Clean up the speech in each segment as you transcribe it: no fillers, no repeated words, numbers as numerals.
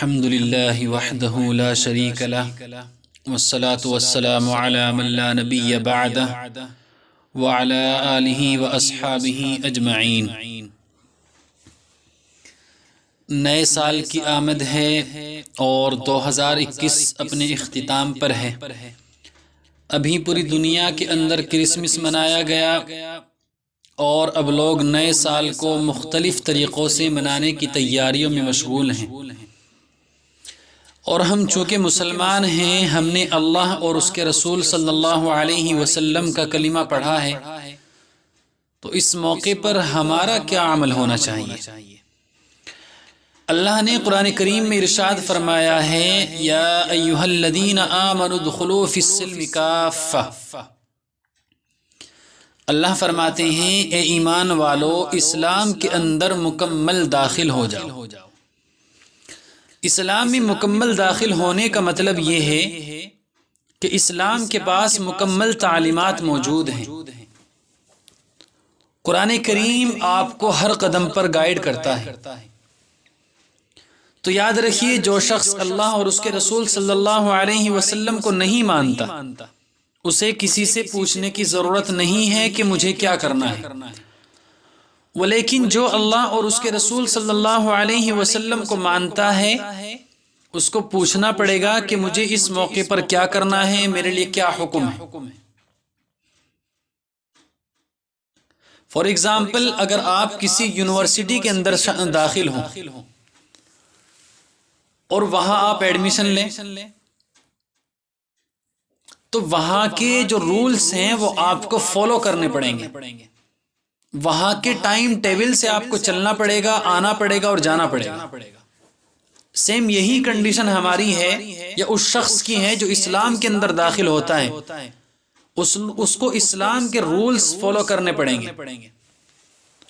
الحمد لله وحده لا شريك له والصلاة والسلام على من لا نبي بعده وعلى آله وأصحابه أجمعين۔ نئے سال کی آمد ہے اور 2021 اپنے اختتام پر ہے۔ ابھی پوری دنیا کے اندر کرسمس منایا گیا اور اب لوگ نئے سال کو مختلف طریقوں سے منانے کی تیاریوں میں مشغول ہیں، اور ہم چونکہ مسلمان ہیں، ہم نے اللہ اور اس کے رسول صلی اللہ علیہ وسلم کا کلمہ پڑھا ہے، تو اس موقع پر ہمارا کیا عمل ہونا چاہیے؟ اللہ نے قرآن کریم میں ارشاد فرمایا ہے، یا ایھا الذین آمنوا ادخلوا فی السلم کافۃ۔ اللہ فرماتے ہیں، اے ایمان والو، اسلام کے اندر مکمل داخل ہو جاؤ۔ اسلام میں مکمل داخل ہونے کا مطلب یہ ہے کہ اسلام کے پاس مکمل تعلیمات موجود ہیں۔ قرآن کریم آپ کو ہر قدم پر گائیڈ کرتا ہے۔ تو یاد رکھیے، جو شخص اللہ اور اس کے رسول صلی اللہ علیہ وسلم کو نہیں مانتا، اسے کسی سے پوچھنے کی ضرورت نہیں ہے کہ مجھے کیا کرنا ہے، ولیکن جو اللہ اور اس کے رسول صلی اللہ علیہ وسلم کو مانتا ہے، اس کو پوچھنا پڑے گا کہ مجھے اس موقع پر کیا کرنا ہے، میرے لیے کیا حکم ہے۔ فار ایگزامپل، اگر آپ کسی یونیورسٹی کے اندر داخل ہوں اور وہاں آپ ایڈمیشن لیں، تو وہاں کے جو رولز ہیں وہ آپ کو فالو کرنے پڑیں گے۔ وہاں کے ٹائم ٹیبل سے آپ کو چلنا پڑے گا، آنا پڑے گا اور جانا پڑے گا۔ سیم یہی کنڈیشن ہماری ہے یا اس شخص کی ہے جو اسلام کے اندر داخل ہوتا ہے، اس کو اسلام کے رولز فالو کرنے پڑیں گے،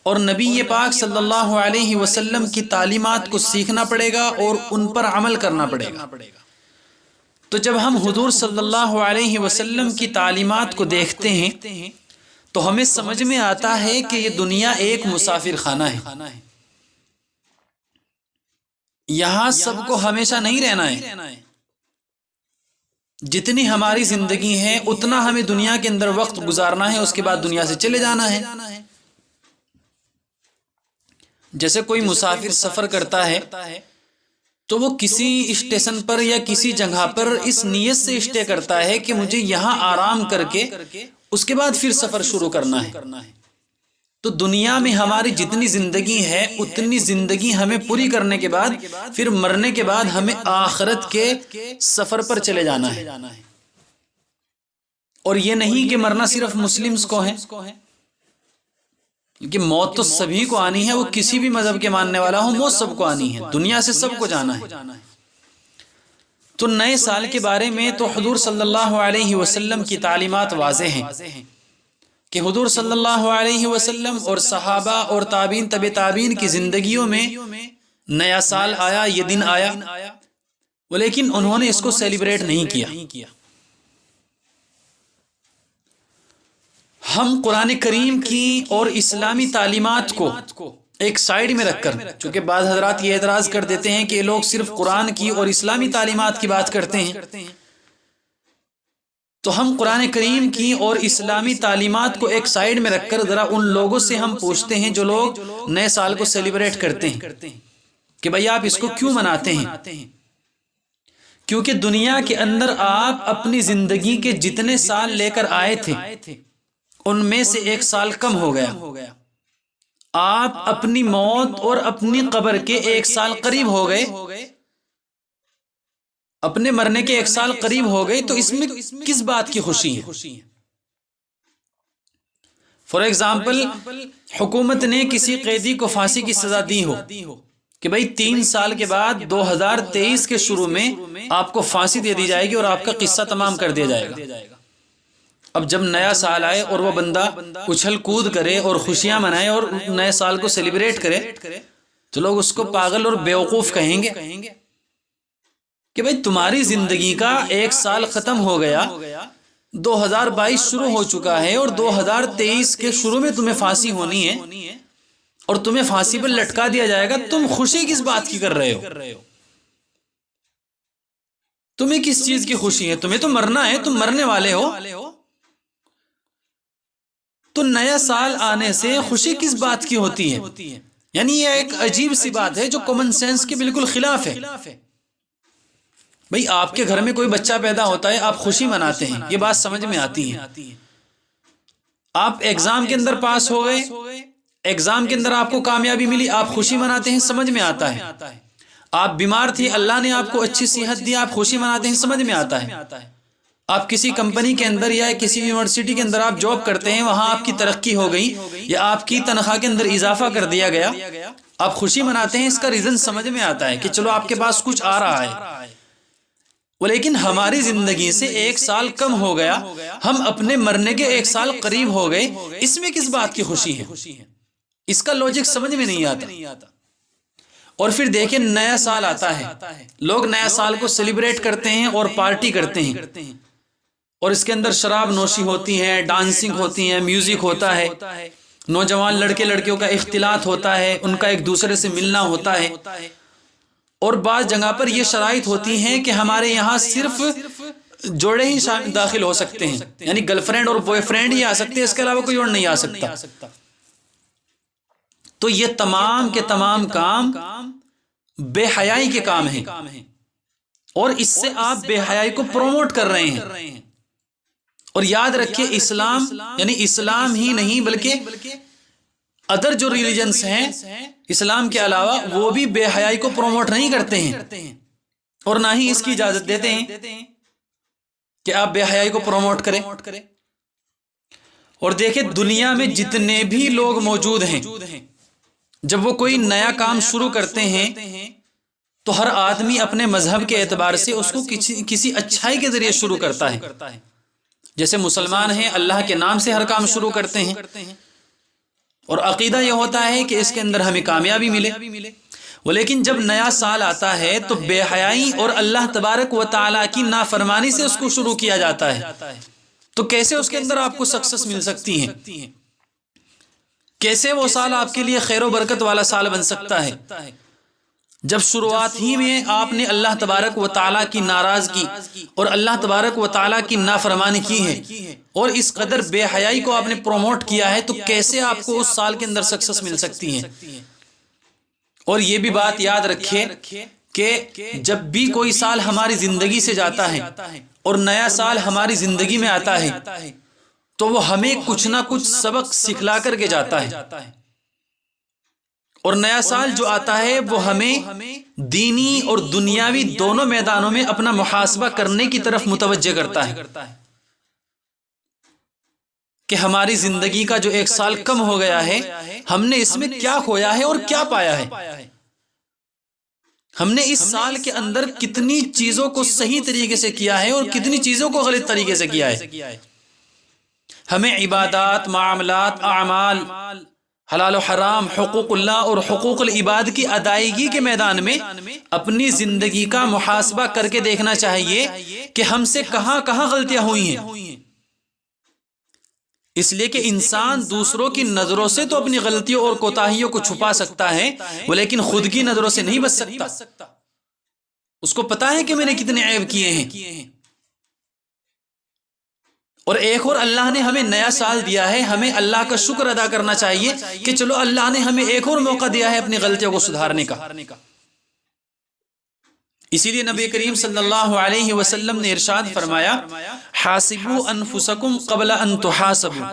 اور نبی پاک صلی اللہ علیہ وسلم کی تعلیمات کو سیکھنا پڑے گا اور ان پر عمل کرنا پڑے گا۔ تو جب ہم حضور صلی اللہ علیہ وسلم کی تعلیمات کو دیکھتے ہیں تو ہمیں سمجھ میں آتا ہے کہ یہ دنیا ایک مسافر خانہ ہے۔ یہاں سب کو ہمیشہ نہیں رہنا ہے۔ جتنی ہماری زندگی ہے اتنا ہمیں دنیا کے اندر وقت گزارنا ہے، اس کے بعد دنیا سے چلے جانا ہے۔ جیسے کوئی مسافر سفر کرتا ہے تو وہ کسی اسٹیشن پر یا کسی جگہ پر اس نیت سے اسٹے کرتا ہے کہ مجھے یہاں آرام کر کے اس کے بعد پھر سفر شروع کرنا ہے۔ تو دنیا میں ہماری جتنی زندگی ہے اتنی زندگی ہمیں پوری کرنے کے بعد پھر مرنے کے بعد ہمیں آخرت کے سفر پر چلے جانا ہے۔ اور یہ نہیں کہ مرنا صرف مسلمز کو ہے، کہ موت تو سبھی کو آنی ہے، وہ کسی بھی مذہب کے ماننے والا ہو، موت سب کو آنی ہے، دنیا سے سب کو جانا ہے۔ تو نئے سال کے بارے میں تو حضور صلی اللہ علیہ وسلم کی تعلیمات واضح ہیں کہ حضور صلی اللہ علیہ وسلم اور صحابہ اور تابعین تبع تابعین کی زندگیوں میں نیا سال آیا، یہ دن آیا، لیکن انہوں نے اس کو سیلیبریٹ نہیں کیا۔ ہم قرآن کریم کی اور اسلامی تعلیمات کو ایک سائیڈ میں رکھ کر، چونکہ بعض حضرات یہ اعتراض کر دیتے ہیں کہ یہ لوگ صرف قرآن کی اور اسلامی تعلیمات کی بات کرتے ہیں، تو ہم قرآن کریم کی اور اسلامی تعلیمات کو ایک سائیڈ میں رکھ کر ذرا ان لوگوں سے ہم پوچھتے ہیں جو لوگ نئے سال کو سیلیبریٹ کرتے ہیں کہ بھئی آپ اس کو کیوں مناتے ہیں؟ کیونکہ دنیا کے اندر آپ اپنی زندگی کے جتنے سال لے کر آئے تھے ان میں سے ایک سال کم ہو گیا، آپ اپنی موت اور اپنی قبر کے ایک سال قریب ہو گئے، اپنے مرنے کے ایک سال قریب ہو گئے، تو اس میں کس بات کی خوشی ہے؟ فار ایگزامپل، حکومت نے کسی قیدی کو پھانسی کی سزا دی ہو کہ بھئی 3 سال کے بعد 2023 کے شروع میں آپ کو پھانسی دے دی جائے گی اور آپ کا قصہ تمام کر دیا جائے گا۔ اب جب نیا سال آئے اور وہ بندہ اچھل کود کرے اور خوشیاں منائے اور نئے سال کو سیلیبریٹ کرے تو لوگ اس کو پاگل اور بیوقوف کہیں گے کہ بھئی تمہاری زندگی کا ایک سال ختم ہو گیا، 2022 شروع ہو چکا ہے اور 2023 کے شروع میں تمہیں پھانسی ہونی ہے اور تمہیں پھانسی پر لٹکا دیا جائے گا، تم خوشی کس بات کی کر رہے ہو؟ تمہیں کس چیز کی خوشی ہے؟ تمہیں تو مرنا ہے، تم مرنے والے ہو، تو نیا سال آنے سے خوشی کس بات کی ہوتی ہے؟ یعنی یہ ایک عجیب سی بات ہے جو کامن سینس کے بالکل خلاف ہے۔ بھئی آپ کے گھر میں کوئی بچہ پیدا ہوتا ہے، آپ خوشی مناتے ہیں، یہ بات سمجھ میں آتی ہے۔ آپ ایگزام کے اندر پاس ہو گئے، ایگزام کے اندر آپ کو کامیابی ملی، آپ خوشی مناتے ہیں، سمجھ میں آتا ہے۔ آپ بیمار تھے، اللہ نے آپ کو اچھی صحت دی، آپ خوشی مناتے ہیں، سمجھ میں آتا ہے۔ آپ کسی کمپنی کے اندر یا کسی یونیورسٹی کے اندر آپ جاب کرتے ہیں، وہاں آپ کی ترقی ہو گئی یا آپ کی تنخواہ کے اندر اضافہ کر دیا گیا، آپ خوشی مناتے ہیں، اس کا ریزن سمجھ میں آتا ہے کہ چلو آپ کے پاس کچھ آ رہا ہے۔ لیکن ہماری زندگی سے ایک سال کم ہو گیا، ہم اپنے مرنے کے ایک سال قریب ہو گئے، اس میں کس بات کی خوشی ہے؟ اس کا لوجک سمجھ میں نہیں آتا۔ اور پھر دیکھیں نیا سال آتا ہے، لوگ نیا سال کو سیلیبریٹ کرتے ہیں اور پارٹی کرتے ہیں، اور اس کے اندر شراب نوشی ہوتی ہے، ڈانسنگ ہوتی ہے، میوزک ہوتا ہے، نوجوان لڑکے لڑکیوں کا اختلاط ہوتا ہے، ان کا ایک دوسرے سے ملنا ہوتا ہے۔ اور بعض جگہ پر یہ شرائط ہوتی ہیں کہ ہمارے یہاں صرف جوڑے ہی داخل ہو سکتے ہیں، یعنی گرل فرینڈ اور بوائے فرینڈ ہی آ سکتے ہیں، اس کے علاوہ کوئی اور نہیں آ سکتا۔ تو یہ تمام کے تمام کام بے حیائی کے کام ہیں، اور اس سے آپ بے حیائی کو پروموٹ کر رہے ہیں۔ اور یاد رکھیں اسلام یعنی اسلام ہی نہیں بلکہ ادر جو ریلیجنز ہیں اسلام کے علاوہ، وہ بھی بے حیائی کو پروموٹ نہیں کرتے ہیں، اور نہ ہی اس کی اجازت دیتے ہیں کہ آپ بے حیائی کو پروموٹ کریں۔ اور دیکھیں دنیا میں جتنے بھی لوگ موجود ہیں، جب وہ کوئی نیا کام شروع کرتے ہیں تو ہر آدمی اپنے مذہب کے اعتبار سے اس کو کسی اچھائی کے ذریعے شروع کرتا ہے۔ جیسے مسلمان ہیں، اللہ کے نام سے ہر کام شروع کرتے ہیں، اور عقیدہ یہ ہوتا ہے کہ اس کے اندر ہمیں کامیابی ملے۔ لیکن جب نیا سال آتا ہے تو بے حیائی اور اللہ تبارک و تعالیٰ کی نافرمانی سے اس کو شروع کیا جاتا ہے، تو کیسے اس کے اندر آپ کو سکسس مل سکتی ہے؟ کیسے وہ سال آپ کے لیے خیر و برکت والا سال بن سکتا ہے جب شروعات ہی میں آپ نے اللہ تبارک و تعالیٰ کی ناراضگی اور اللہ تبارک و تعالیٰ کی نافرمانی کی ہے، اور اس قدر بے حیائی کو آپ نے پروموٹ کیا ہے، تو کیسے آپ کو اس سال کے اندر سکسس مل سکتی ہے؟ اور یہ بھی بات یاد رکھیے کہ جب بھی کوئی سال ہماری زندگی سے جاتا ہے اور نیا سال ہماری زندگی میں آتا ہے تو وہ ہمیں کچھ نہ کچھ سبق سکھلا کر کے جاتا ہے، اور نیا سال جو آتا ہے وہ ہمیں دینی اور دنیاوی دونوں میدانوں میں اپنا محاسبہ کرنے کی طرف متوجہ کرتا ہے کہ ہماری زندگی کا جو ایک سال کم ہو گیا ہے، ہم نے اس میں کیا کھویا ہے اور کیا پایا ہے، ہم نے اس سال کے اندر کتنی چیزوں کو صحیح طریقے سے کیا ہے اور کتنی چیزوں کو غلط طریقے سے کیا ہے۔ ہمیں عبادات، معاملات، اعمال، حلال و حرام، حقوق اللہ اور حقوق العباد کی ادائیگی کے میدان میں اپنی زندگی کا محاسبہ کر کے دیکھنا چاہیے کہ ہم سے کہاں کہاں غلطیاں ہوئی ہیں۔ اس لیے کہ انسان دوسروں کی نظروں سے تو اپنی غلطیوں اور کوتاہیوں کو چھپا سکتا ہے، لیکن خود کی نظروں سے نہیں بچ سکتا۔ اس کو پتا ہے کہ میں نے کتنے عیب کیے ہیں۔ اور ایک اور اللہ نے ہمیں نیا سال دیا ہے، ہمیں اللہ کا شکر ادا کرنا چاہیے کہ چلو اللہ نے ہمیں ایک اور موقع دیا ہے اپنی غلطیوں کو سدھارنے کا۔ اسی لیے نبی کریم صلی اللہ علیہ وسلم نے ارشاد فرمایا، حاسبوا انفسکم قبل ان تحاسبوا،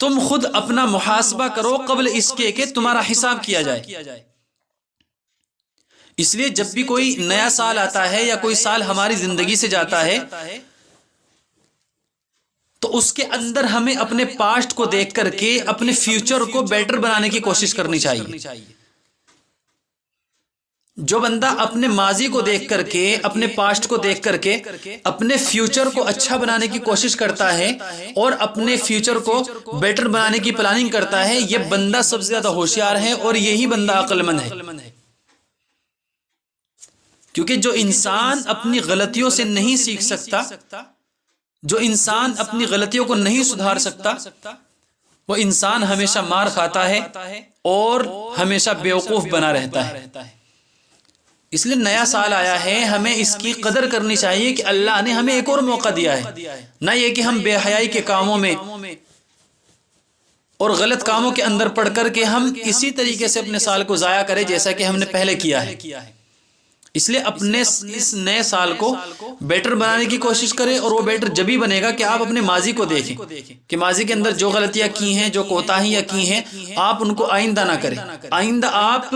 تم خود اپنا محاسبہ کرو قبل اس کے کہ تمہارا حساب کیا جائے۔ اس لیے جب بھی کوئی نیا سال آتا ہے یا کوئی سال ہماری زندگی سے جاتا ہے تو اس کے اندر ہمیں اپنے پاسٹ کو دیکھ کر کے اپنے فیوچر کو بیٹر بنانے کی کوشش کرنی چاہیے۔ جو بندہ اپنے ماضی کو دیکھ کر کے، اپنے پاسٹ کو دیکھ کر کے اپنے فیوچر کو اچھا بنانے کی کوشش کرتا ہے اور اپنے فیوچر کو بیٹر بنانے کی پلاننگ کرتا ہے، یہ بندہ سب سے زیادہ ہوشیار ہے اور یہی بندہ عقل مند ہے۔ کیونکہ جو انسان اپنی غلطیوں سے نہیں سیکھ سکتا، جو انسان اپنی غلطیوں کو نہیں سدھار سکتا، وہ انسان ہمیشہ مار کھاتا ہے اور ہمیشہ بیوقوف بنا رہتا ہے۔ اس لیے نیا سال آیا ہے، ہمیں اس کی قدر کرنی چاہیے کہ اللہ نے ہمیں ایک اور موقع دیا ہے، نہ یہ کہ ہم بے حیائی کے کاموں میں اور غلط کاموں کے اندر پڑھ کر کے ہم اسی طریقے سے اپنے سال کو ضائع کریں جیسا کہ ہم نے پہلے کیا ہے۔ اس لیے اپنے اس نئے سال کو بیٹر بنانے کی کوشش کریں، اور وہ بیٹر جبھی بنے گا کہ آپ اپنے ماضی کو دیکھیں کہ ماضی کے اندر جو غلطیاں کی ہیں، جو کوتاہیاں کی ہیں، آپ ان کو آئندہ نہ کریں۔ آئندہ آپ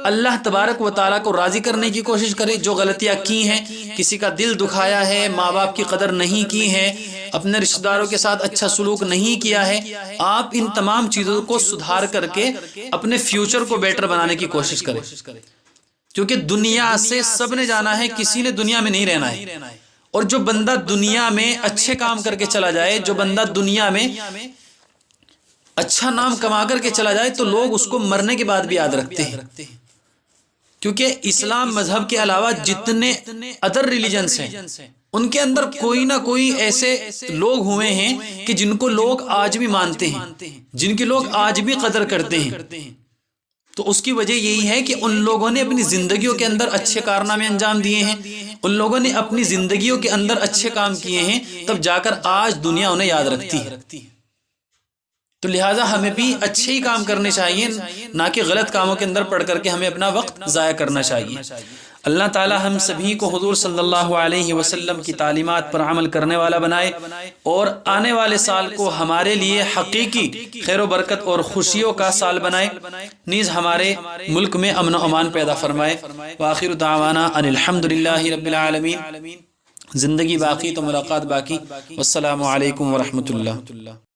اللہ تبارک و تعالیٰ کو راضی کرنے کی کوشش کریں۔ جو غلطیاں کی ہیں، کسی کا دل دکھایا ہے، ماں باپ کی قدر نہیں کی ہے، اپنے رشتہ داروں کے ساتھ اچھا سلوک نہیں کیا ہے، آپ ان تمام چیزوں کو سدھار کر کے اپنے فیوچر کو بیٹر بنانے کی کوشش کریں، کیونکہ دنیا سے سب نے جانا ہے، کسی نے دنیا میں نہیں رہنا ہے۔ اور جو بندہ دنیا میں اچھے کام کر کے چلا جائے، جو بندہ دنیا میں اچھا نام کما کر کے چلا جائے، تو لوگ اس کو مرنے کے بعد بھی یاد رکھتے ہیں، کیونکہ اسلام مذہب کے علاوہ جتنے ادر ریلیجنز ہیں ان کے اندر کوئی نہ کوئی ایسے لوگ ہوئے ہیں کہ جن کو لوگ آج بھی مانتے ہیں، جن کی لوگ آج بھی قدر کرتے ہیں۔ تو اس کی وجہ یہی ہے کہ ان لوگوں نے اپنی زندگیوں کے اندر اچھے کارنامے انجام دیے ہیں، ان لوگوں نے اپنی زندگیوں کے اندر اچھے کام کیے ہیں، تب جا کر آج دنیا انہیں یاد رکھتی ہے۔ تو لہٰذا ہمیں بھی اچھے ہی کام کرنے چاہیے، نہ کہ غلط کاموں کے اندر پڑھ کر کے ہمیں اپنا وقت ضائع کرنا چاہیے۔ اللہ تعالی ہم سبھی کو حضور صلی اللہ علیہ وسلم کی تعلیمات پر عمل کرنے والا بنائے، اور آنے والے سال کو ہمارے لیے حقیقی خیر و برکت اور خوشیوں کا سال بنائے، نیز ہمارے ملک میں امن و امان پیدا فرمائے۔ وآخر دعوانا ان الحمدللہ رب العالمین۔ زندگی باقی تو ملاقات باقی۔ والسلام علیکم ورحمۃ اللہ۔